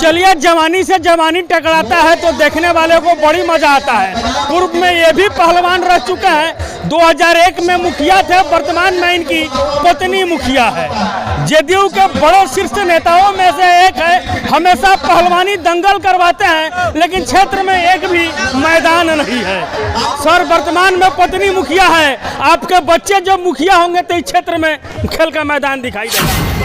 चलिए, जवानी से जवानी टकराता है तो देखने वाले को बड़ी मजा आता है। पूर्व में ये भी पहलवान रह चुका है, 2001 में मुखिया थे, वर्तमान में इनकी पत्नी मुखिया है। जदयू के बड़े शीर्ष नेताओं में से एक है, हमेशा पहलवानी दंगल करवाते हैं, लेकिन क्षेत्र में एक भी मैदान नहीं है। सर, वर्तमान में पत्नी मुखिया है, आपके बच्चे जब मुखिया होंगे तो इस क्षेत्र में खेल का मैदान दिखाई देगा।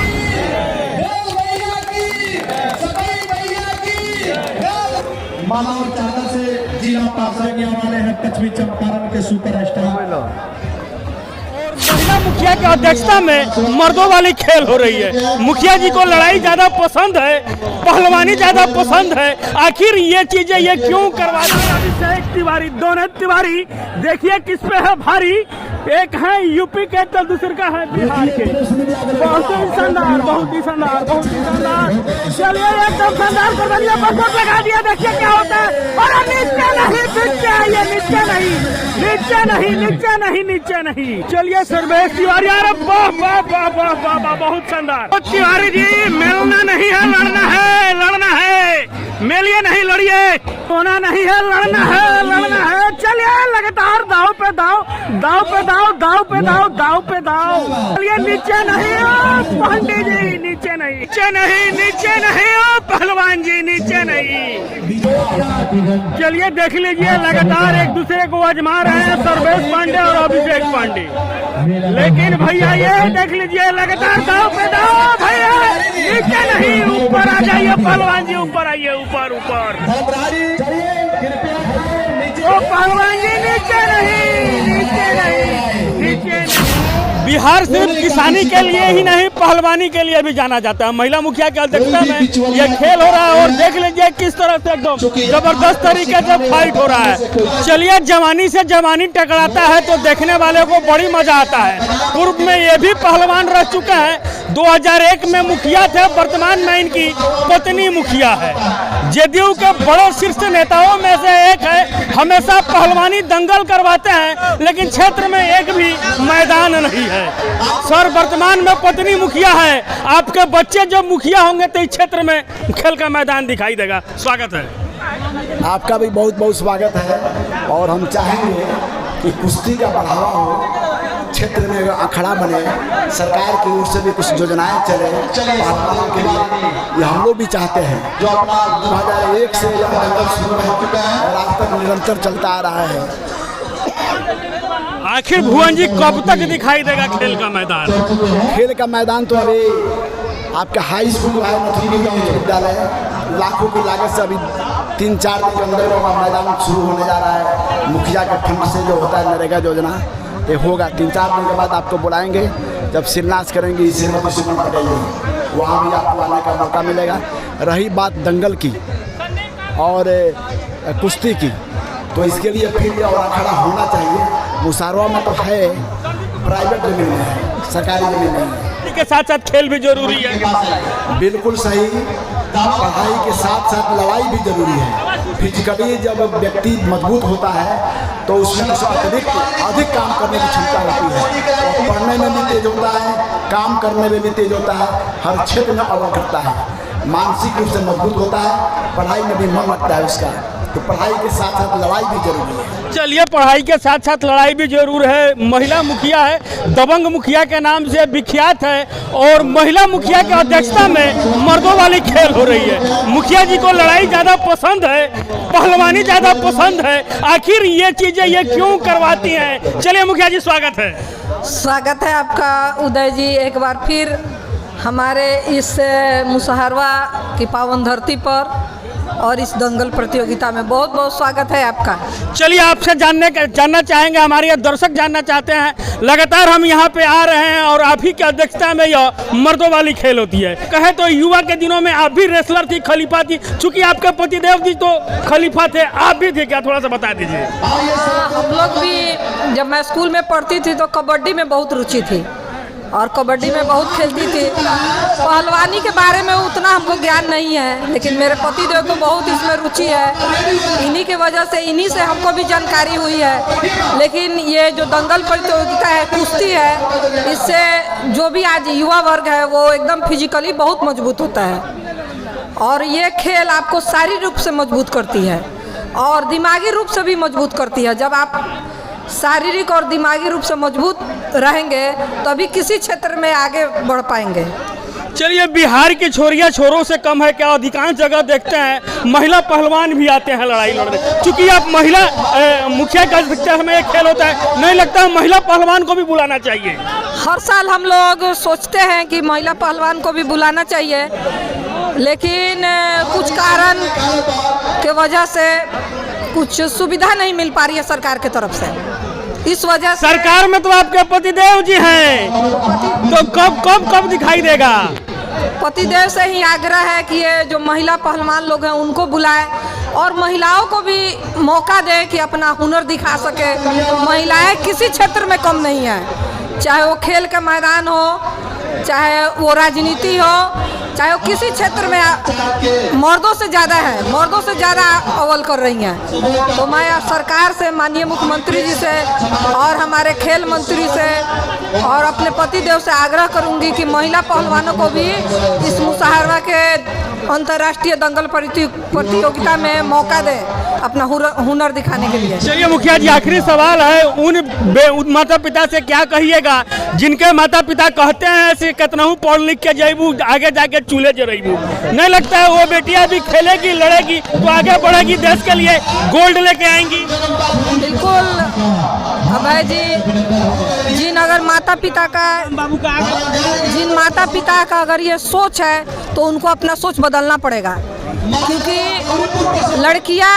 मानव चादर से जिला पार्षद के हवाले हैं पश्चिमी चंपारण के सुपरस्टार। महिला मुखिया की अध्यक्षता में मर्दों वाली खेल हो रही है। मुखिया जी को लड़ाई ज्यादा पसंद है, पहलवानी ज्यादा पसंद है। आखिर ये चीजें ये क्यों करवा रही है? अभिषेक तिवारी, दोनों तिवारी, देखिए किस पे है भारी। एक है यूपी के तो दूसरे का है बिहार के। बहुत ही शानदार, बहुत ही शानदार, बहुत ही शानदार। चलिए, एकदम शानदार कर दिया, बकवास लगा दिया। देखिए क्या होता है। और नीचे नहीं, नीचे ये नीचे नहीं, नीचे नहीं, नीचे नहीं, नीचे नहीं। चलिए सर्वेश तिवारी, अरे वाह वाह वाह वाह वाह वाह, बहुत शानदार। तिवारी जी, मिलना नहीं है, लड़ना है, लड़ना है। मेलिए नहीं, लड़िए। होना नहीं है, लड़ना है, लड़ना है। चलिए, लगातार दाव पे दाव, दाव पे दाव, दाव पे दाव, दाव पे दाव। चलिए, नीचे नहीं हो पांडे जी, नीचे नहीं, नीचे नहीं, नीचे नहीं हो पहलवान जी, नीचे नहीं। चलिए, देख लीजिए, लगातार एक दूसरे को आजमा रहे हैं सर्वेश पांडे और अभिषेक पांडे। लेकिन भैया ये देख लीजिए, लगातार दाव पे दाव। भैया नीचे नहीं, ऊपर आ जाइए पहलवान जी, ऊपर आइए, ऊपर ऊपर। ओ पहलवान जी, नीचे नहीं, नीचे नहीं, नीचे नहीं। बिहार सिर्फ किसानी के लिए ही नहीं, पहलवानी के लिए भी जाना जाता है। महिला मुखिया की अध्यक्षता में ये खेल हो रहा है और देख लीजिए किस तरह से एकदम जबरदस्त तरीके से फाइट हो रहा है। चलिए, जवानी से जवानी टकराता है तो देखने वाले को बड़ी मजा आता है। पूर्व में ये भी पहलवान रह चुका है, 2001 में मुखिया थे, वर्तमान में इनकी पत्नी मुखिया है। जदयू के बड़े शीर्ष नेताओं में से एक है, हमेशा पहलवानी दंगल करवाते हैं, लेकिन क्षेत्र में एक भी मैदान नहीं है। सर, वर्तमान में पत्नी मुखिया है, आपके बच्चे जब मुखिया होंगे तो इस क्षेत्र में खेल का मैदान दिखाई देगा। स्वागत है आपका भी, बहुत बहुत स्वागत है। और हम चाहेंगे कि कुश्ती का बढ़ावा हो, क्षेत्र में अखाड़ा बने, सरकार की ओर से भी कुछ योजनाएं चले पहलवानों के लिए, ये हम लोग भी चाहते हैं। जो अपना 2001 से दंगल शुरू हो चुका है और आज तक निरंतर चलता आ रहा है। आखिर भुवन जी कब तक दिखाई देगा खेल का मैदान? खेल का मैदान तो अभी आपका हाई स्कूल है, विद्यालय, लाखों की लागत से अभी 3-4 दिन के अंदर मैदान शुरू होने जा रहा है। मुखिया के फंड से जो होता है नरेगा योजना, ये होगा। 3-4 दिन के बाद आपको बुलाएंगे, जब शिलान्यास करेंगे इसी में वहाँ भी आपको आने का मौका मिलेगा। रही बात दंगल की और कुश्ती की, तो इसके लिए फील्ड और अखाड़ा होना चाहिए। मुसारवा में तो है, प्राइवेट जमीन में है, सरकारी जमीन नहीं है। के साथ साथ खेल भी जरूरी है। बिल्कुल सही, पढ़ाई के साथ साथ लड़ाई भी जरूरी है। फिजिकली जब व्यक्ति मजबूत होता है तो उसमें अधिक काम करने की क्षमता होती है। तो पढ़ने में भी तेज होता है, काम करने में भी तेज होता है, हर क्षेत्र में अव्वल करता है, मानसिक रूप से मजबूत होता है, पढ़ाई में भी मन लगता है उसका। तो पढ़ाई के साथ साथ लड़ाई भी जरूरी है। चलिए, पढ़ाई के साथ साथ लड़ाई भी जरूर है। महिला मुखिया है, दबंग मुखिया के नाम से विख्यात है, और महिला मुखिया की अध्यक्षता में मर्दों वाली खेल हो रही है। मुखिया जी को लड़ाई ज्यादा पसंद है, पहलवानी ज्यादा पसंद है। आखिर ये चीजें ये क्यों करवाती हैं? चलिए मुखिया जी, स्वागत है। स्वागत है आपका उदय जी, एक बार फिर हमारे इस मुसहरवा की पावन धरती पर और इस दंगल प्रतियोगिता में बहुत बहुत स्वागत है आपका। चलिए, आपसे जानना चाहेंगे, हमारे ये दर्शक जानना चाहते हैं। लगातार हम यहाँ पे आ रहे हैं और आप ही की अध्यक्षता में यह मर्दों वाली खेल होती है। कहे तो युवा के दिनों में आप भी रेसलर थी, खलीफा थी, चूंकि आपके पतिदेव जी तो खलीफा थे, आप भी थे क्या? थोड़ा सा बता दीजिए। हम लोग भी, जब मैं स्कूल में पढ़ती थी तो कबड्डी में बहुत रुचि थी और कबड्डी में बहुत खेलती थी। पहलवानी के बारे में उतना हमको ज्ञान नहीं है, लेकिन मेरे पतिदेव को बहुत इसमें रुचि है। इन्हीं की वजह से, इन्हीं से हमको भी जानकारी हुई है। लेकिन ये जो दंगल प्रतियोगिता है, कुश्ती है, इससे जो भी आज युवा वर्ग है वो एकदम फिजिकली बहुत मजबूत होता है और ये खेल आपको शारीरिक रूप से मजबूत करती है और दिमागी रूप से भी मजबूत करती है। जब आप शारीरिक और दिमागी रूप से मजबूत रहेंगे तभी किसी क्षेत्र में आगे बढ़ पाएंगे। चलिए, बिहार की छोरियां छोरों से कम है क्या? अधिकांश जगह देखते हैं महिला पहलवान भी आते हैं लड़ाई लड़ने। चूंकि आप महिला मुखिया का अध्यक्षता में एक खेल होता है, नहीं लगता महिला पहलवान को भी बुलाना चाहिए? हर साल हम लोग सोचते हैं कि महिला पहलवान को भी बुलाना चाहिए, लेकिन कुछ कारण के वजह से कुछ सुविधा नहीं मिल पा रही है सरकार की तरफ से। इस वजह से सरकार में तो आपके पतिदेव जी हैं, तो कब दिखाई देगा? पतिदेव से ही आग्रह है कि ये जो महिला पहलवान लोग हैं उनको बुलाए और महिलाओं को भी मौका दे कि अपना हुनर दिखा सके। महिलाएं किसी क्षेत्र में कम नहीं है, चाहे वो खेल का मैदान हो, चाहे वो राजनीति हो, चाहे वो किसी क्षेत्र में मर्दों से ज़्यादा है, मर्दों से ज़्यादा अव्वल कर रही हैं। तो मैं सरकार से, माननीय मुख्यमंत्री जी से और हमारे खेल मंत्री से और अपने पतिदेव से आग्रह करूंगी कि महिला पहलवानों को भी इस मुशाहरा के अंतर्राष्ट्रीय दंगल प्रतियोगिता में मौका दें अपना हुनर दिखाने के लिए। चलिए मुखिया जी, आखिरी सवाल है, उन माता पिता से क्या कहिएगा जिनके माता पिता कहते हैं कि कितनहू पढ़ लिख के जैबू आगे जाके चूल्हे जरेबू? नहीं लगता है वो बेटियां भी खेलेगी, लड़ेगी तो आगे बढ़ेगी, देश के लिए गोल्ड लेके आएंगी? बिल्कुल अभय जी, जिन माता पिता का अगर ये सोच है तो उनको अपना सोच बदलना पड़ेगा, क्योंकि लड़कियां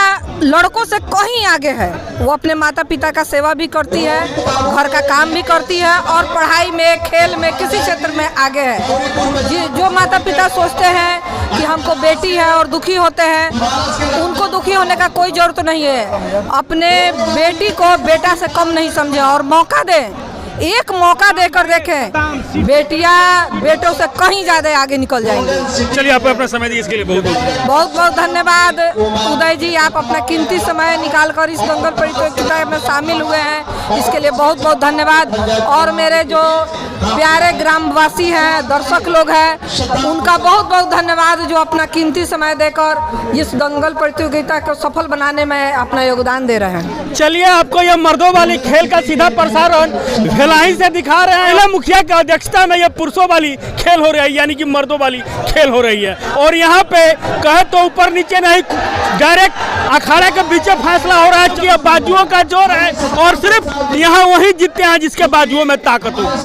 लड़कों से कहीं आगे है। वो अपने माता पिता का सेवा भी करती है, घर का काम भी करती है और पढ़ाई में, खेल में, किसी क्षेत्र में आगे है। जो माता पिता सोचते हैं कि हमको बेटी है और दुखी होते हैं, उनको दुखी होने का कोई जरूरत नहीं है। अपने बेटी को बेटा से कम नहीं समझें और मौका दें, एक मौका देकर देखें, बेटियां बेटों से कहीं ज़्यादा आगे निकल जाएंगी। चलिए, आप अपना समय दिए इसके लिए बहुत बहुत धन्यवाद उदय जी। आप अपना कीमती समय निकालकर इस दंगल प्रतियोगिता में शामिल हुए हैं, इसके लिए बहुत बहुत धन्यवाद। और मेरे जो प्यारे ग्रामवासी हैं, दर्शक लोग हैं, उनका बहुत बहुत धन्यवाद जो अपना कीमती समय देकर इस दंगल प्रतियोगिता को सफल बनाने में अपना योगदान दे रहे हैं। चलिए, आपको यह मर्दों वाली खेल का सीधा प्रसारण भिलाई से दिखा रहे हैं। महिला मुखिया की अध्यक्षता में यह पुरुषों वाली खेल हो रही है, यानी कि मर्दों वाली खेल हो रही है। और यहाँ पे कहे तो ऊपर नीचे नहीं, डायरेक्ट अखाड़ा के बीच फैसला हो रहा है कि बाजुओं का जोर है और सिर्फ यहाँ वही जीतते हैं जिसके बाजुओं में ताकत हो।